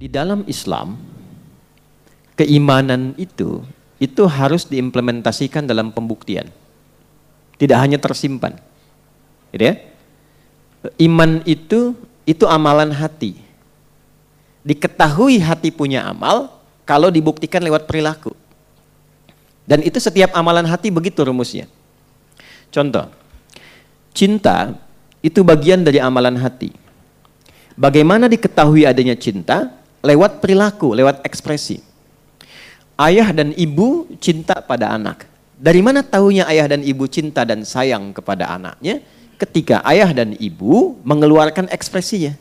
Di dalam Islam, keimanan itu harus diimplementasikan dalam pembuktian. Tidak hanya tersimpan. Gitu ya? Iman itu amalan hati. Diketahui hati punya amal kalau dibuktikan lewat perilaku. Dan itu setiap amalan hati begitu rumusnya. Contoh, cinta itu bagian dari amalan hati. Bagaimana diketahui adanya cinta? Lewat perilaku, lewat ekspresi. Ayah dan ibu cinta pada anak. Dari mana tahunya ayah dan ibu cinta dan sayang kepada anaknya? Ketika ayah dan ibu mengeluarkan ekspresinya.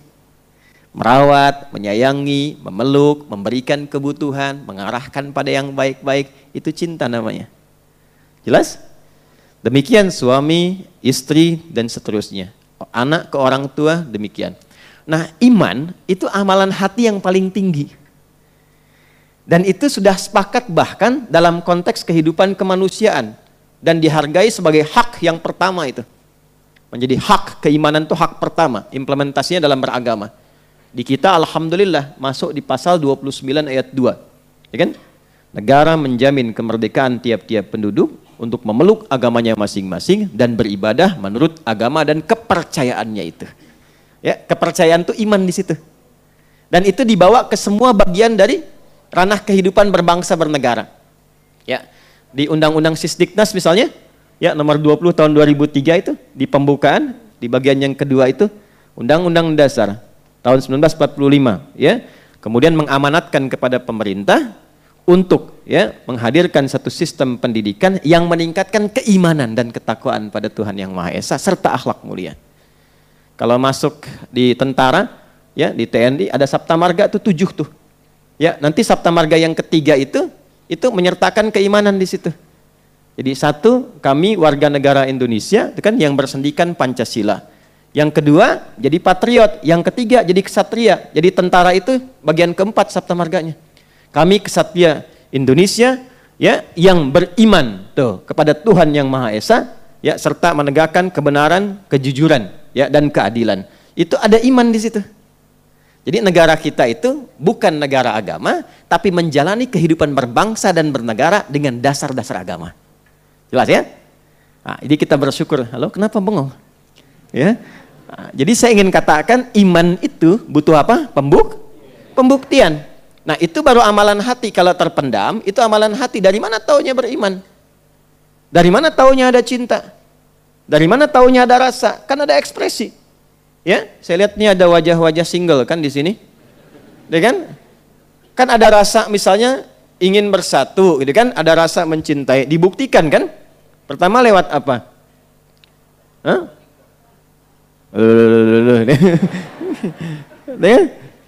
Merawat, menyayangi, memeluk, memberikan kebutuhan, mengarahkan pada yang baik-baik. Itu cinta namanya. Jelas? Demikian suami, istri, dan seterusnya. Anak ke orang tua, demikian. Nah, iman itu amalan hati yang paling tinggi. Dan itu sudah sepakat bahkan dalam konteks kehidupan kemanusiaan. Dan dihargai sebagai hak yang pertama itu. Menjadi hak, keimanan itu hak pertama. Implementasinya dalam beragama. Di kita alhamdulillah masuk di pasal 29 ayat 2. Ya kan? Negara menjamin kemerdekaan tiap-tiap penduduk untuk memeluk agamanya masing-masing dan beribadah menurut agama dan kepercayaannya itu. Ya, kepercayaan itu iman di situ. Dan itu dibawa ke semua bagian dari ranah kehidupan berbangsa bernegara. Ya, di Undang-Undang Sisdiknas misalnya, ya nomor 20 tahun 2003 itu di pembukaan di bagian yang kedua itu Undang-Undang Dasar tahun 1945, ya. Kemudian mengamanatkan kepada pemerintah untuk ya menghadirkan satu sistem pendidikan yang meningkatkan keimanan dan ketakwaan pada Tuhan Yang Maha Esa serta akhlak mulia. Kalau masuk di tentara, ya di TNI ada Sabta Marga tuh 7 tuh. Ya, nanti Sabta Marga yang ketiga itu menyertakan keimanan di situ. Jadi satu, kami warga negara Indonesia itu kan yang bersendikan Pancasila. Yang kedua, jadi patriot. Yang ketiga, jadi kesatria. Jadi tentara itu bagian keempat Sabta Marganya. Kami kesatria Indonesia ya yang beriman tuh kepada Tuhan Yang Maha Esa ya serta menegakkan kebenaran, kejujuran ya dan keadilan. Itu ada iman di situ. Jadi negara kita itu bukan negara agama, tapi menjalani kehidupan berbangsa dan bernegara dengan dasar-dasar agama. Jelas ya? Nah, jadi kita bersyukur. Halo, kenapa bengong? Ya. Nah, jadi saya ingin katakan iman itu butuh apa? Pembuktian. Nah, itu baru amalan hati. Kalau terpendam, itu amalan hati. Dari mana taunya beriman? Dari mana taunya ada cinta? Dari mana taunya ada rasa? Kan ada ekspresi. Ya, saya lihat nih ada wajah-wajah single kan di sini. Ya kan? Kan ada rasa misalnya ingin bersatu, gitu kan? Ada rasa mencintai, dibuktikan kan? Pertama lewat apa? Hah?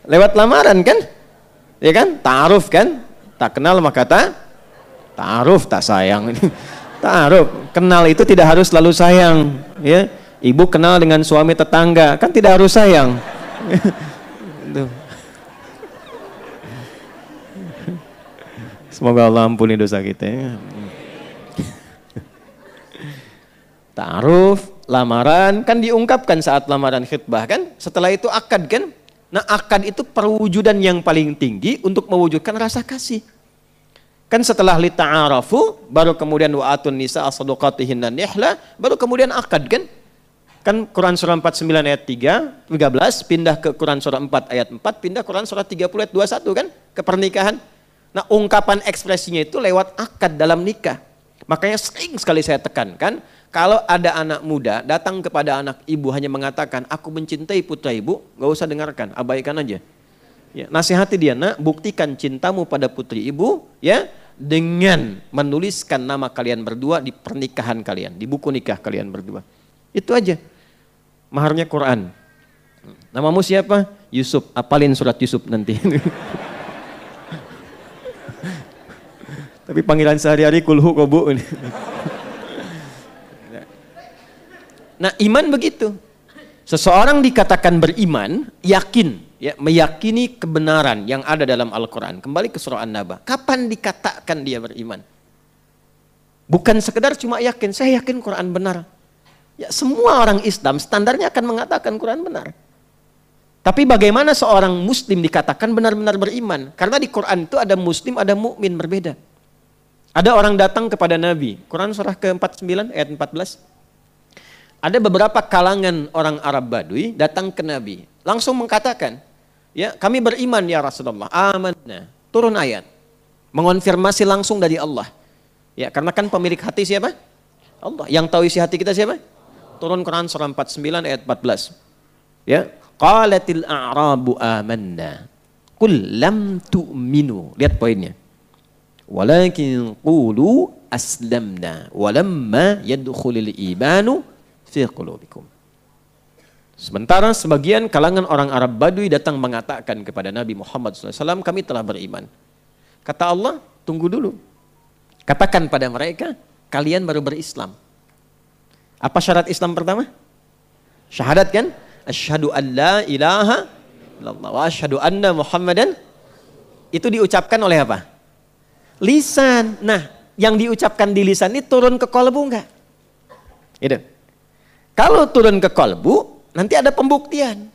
Lewat lamaran kan? Ya kan? Ta'aruf kan? Tak kenal maka ta'aruf, tak sayang. Ta'aruf, kenal itu tidak harus selalu sayang, ya. Ibu kenal dengan suami tetangga, kan tidak harus sayang. Semoga Allah ampuni dosa kita ya. Ta'aruf, lamaran kan diungkapkan saat lamaran khitbah kan? Setelah itu akad kan? Nah, akad itu perwujudan yang paling tinggi untuk mewujudkan rasa kasih. Kan setelah lita'arafu, baru kemudian wa'atun nisa as-sadaqatihinna nihla, baru kemudian akad kan? Kan Quran surah 49 ayat 13, pindah ke Quran surah 4 ayat 4, pindah Quran surah 30 ayat 21 kan? Ke pernikahan. Nah, ungkapan ekspresinya itu lewat akad dalam nikah. Makanya sering sekali saya tekankan, kalau ada anak muda datang kepada anak ibu hanya mengatakan, aku mencintai putra ibu, gak usah dengarkan, abaikan aja. Ya, nasihati dia, nak, buktikan cintamu pada putri ibu, ya, dengan menuliskan nama kalian berdua di pernikahan kalian, di buku nikah kalian berdua. Itu aja. Maharnya Quran. Namamu siapa? Yusuf. Apalin surat Yusuf nanti. Tapi panggilan sehari-hari kulhu kobu. Nah, iman begitu. Seseorang dikatakan beriman, yakin, ya, meyakini kebenaran yang ada dalam Al-Quran. Kembali ke surah An-Naba. Kapan dikatakan dia beriman? Bukan sekedar cuma yakin, saya yakin Quran benar. Ya, semua orang Islam standarnya akan mengatakan Quran benar. Tapi bagaimana seorang muslim dikatakan benar-benar beriman? Karena di Quran itu ada muslim, ada mukmin, berbeda. Ada orang datang kepada Nabi. Quran surah ke-49 ayat 14. Ada beberapa kalangan orang Arab Badui datang ke Nabi. Langsung mengatakan, ya, kami beriman ya Rasulullah. Amanna. Turun ayat. Mengonfirmasi langsung dari Allah. Ya, karena kan pemilik hati siapa? Allah. Yang tahu isi hati kita siapa? Turun Quran surah 49 ayat 14. Ya. Qalatil a'rabu amanna. Qul lam tu'minu. Lihat poinnya. Walakin qulu aslamna. Walamma yadkhulil imanu fi qulubikum. Sementara sebagian kalangan orang Arab Badui datang mengatakan kepada Nabi Muhammad SAW, kami telah beriman. Kata Allah, tunggu dulu. Katakan pada mereka, kalian baru berislam. Apa syarat Islam pertama? Syahadat kan? Asyhadu an la ilaha illallah wa asyhadu anna Muhammadan. Itu diucapkan oleh apa? Lisan. Nah, yang diucapkan di lisan ini turun ke kolbu enggak? Gitu. Kalau turun ke kolbu, nanti ada pembuktian.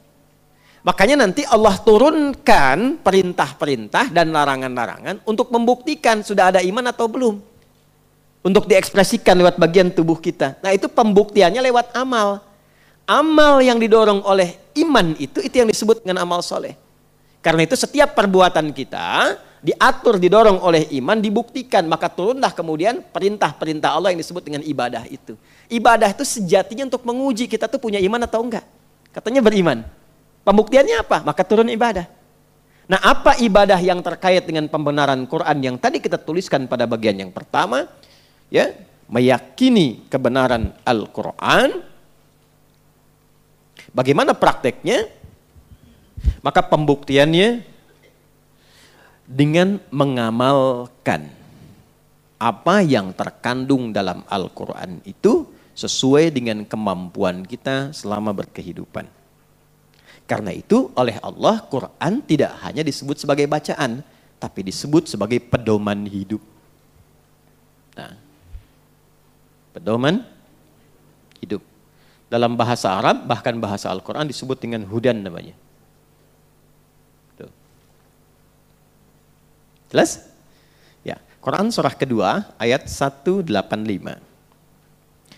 Makanya nanti Allah turunkan perintah-perintah dan larangan-larangan untuk membuktikan sudah ada iman atau belum. Untuk diekspresikan lewat bagian tubuh kita. Nah, itu pembuktiannya lewat amal. Amal yang didorong oleh iman itu yang disebut dengan amal soleh. Karena itu setiap perbuatan kita diatur, didorong oleh iman, dibuktikan. Maka turunlah kemudian perintah-perintah Allah yang disebut dengan ibadah itu. Ibadah itu sejatinya untuk menguji kita tuh punya iman atau enggak. Katanya beriman. Pembuktiannya apa? Maka turun ibadah. Nah, apa ibadah yang terkait dengan pembenaran Quran yang tadi kita tuliskan pada bagian yang pertama? Ya, meyakini kebenaran Al-Quran. Bagaimana prakteknya? Maka pembuktiannya dengan mengamalkan apa yang terkandung dalam Al-Quran itu sesuai dengan kemampuan kita selama berkehidupan. Karena itu oleh Allah Quran tidak hanya disebut sebagai bacaan, tapi disebut sebagai pedoman hidup. Nah, pedoman hidup. Dalam bahasa Arab, bahkan bahasa Al-Quran disebut dengan hudan namanya. Tuh. Jelas? Ya, Quran surah kedua ayat 185.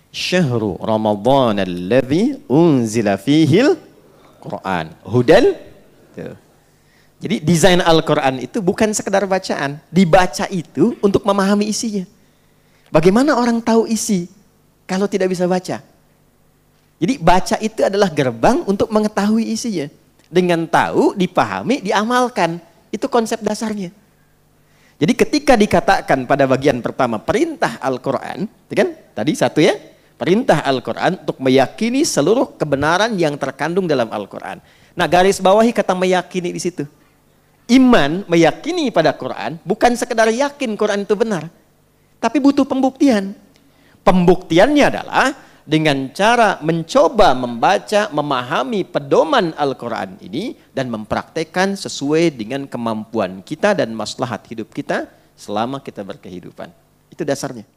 Syahru Ramadhan alladzi unzila fihil Quran. Hudan. Tuh. Jadi desain Al-Quran itu bukan sekedar bacaan. Dibaca itu untuk memahami isinya. Bagaimana orang tahu isi kalau tidak bisa baca? Jadi baca itu adalah gerbang untuk mengetahui isinya. Dengan tahu, dipahami, diamalkan. Itu konsep dasarnya. Jadi ketika dikatakan pada bagian pertama perintah Al-Quran, kan? Tadi satu ya, perintah Al-Quran untuk meyakini seluruh kebenaran yang terkandung dalam Al-Quran. Nah, garis bawahi kata meyakini di situ. Iman meyakini pada Quran bukan sekedar yakin Quran itu benar, tapi butuh pembuktian. Pembuktiannya adalah dengan cara mencoba membaca, memahami pedoman Al-Quran ini dan mempraktekkan sesuai dengan kemampuan kita dan maslahat hidup kita selama kita berkehidupan. Itu dasarnya.